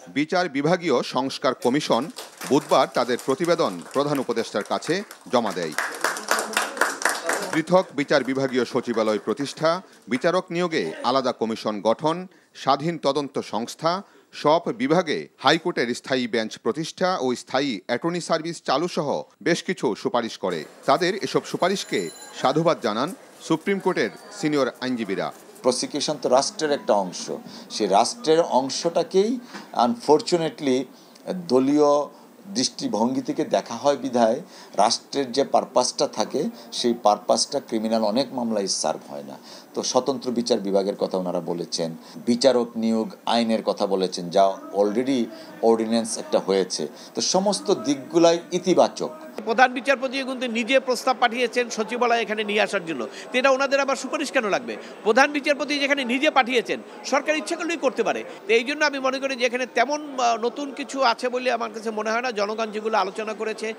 বিচার বিভাগীয় সংস্কার কমিশন বুধবার তাদের প্রতিবেদন প্রধান উপদেষ্টার কাছে জমা দেয়। পৃথক বিচার বিভাগীয় সচিবালয় প্রতিষ্ঠা, বিচারক নিয়োগে আলাদা কমিশন গঠন, স্বাধীন তদন্ত সংস্থা, সব বিভাগে হাইকোর্টের স্থায়ী বেঞ্চ প্রতিষ্ঠা ও স্থায়ী অ্যাটর্নি সার্ভিস চালুসহ বেশ কিছু সুপারিশ করে। তাদের এসব সুপারিশকে সাধুবাদ জানান সুপ্রিম কোর্টের সিনিয়র আইনজীবীরা। প্রসিকিউশন তো রাষ্ট্রের একটা অংশ, সেই রাষ্ট্রের অংশটাকেই আনফর্চুনেটলি দলীয় দৃষ্টিভঙ্গি থেকে দেখা হয় বিধায় রাষ্ট্রের যে পারপাসটা থাকে সেই পারপাসটা ক্রিমিনাল অনেক মামলায় সার্ভ হয় না। তো স্বতন্ত্র বিচার বিভাগের কথা ওনারা বলেছেন, বিচারক নিয়োগ আইনের কথা বলেছেন, যা অলরেডি অর্ডিন্যান্স একটা হয়েছে। তো সমস্ত দিকগুলাই ইতিবাচক। প্রধান বিচারপতি কিন্তু নিজে প্রস্তাব পাঠিয়েছেন সচিবালয় এখানে নিয়ে আসার জন্য, তো এটা ওনাদের আবার সুপারিশ কেন লাগবে? প্রধান বিচারপতি যেখানে নিজে পাঠিয়েছেন, সরকার ইচ্ছা করলেই করতে পারে। তো এই জন্য আমি মনে করি যে এখানে তেমন নতুন কিছু আছে বলে আমার কাছে মনে হয় না। জনগণ যেগুলো আলোচনা করেছে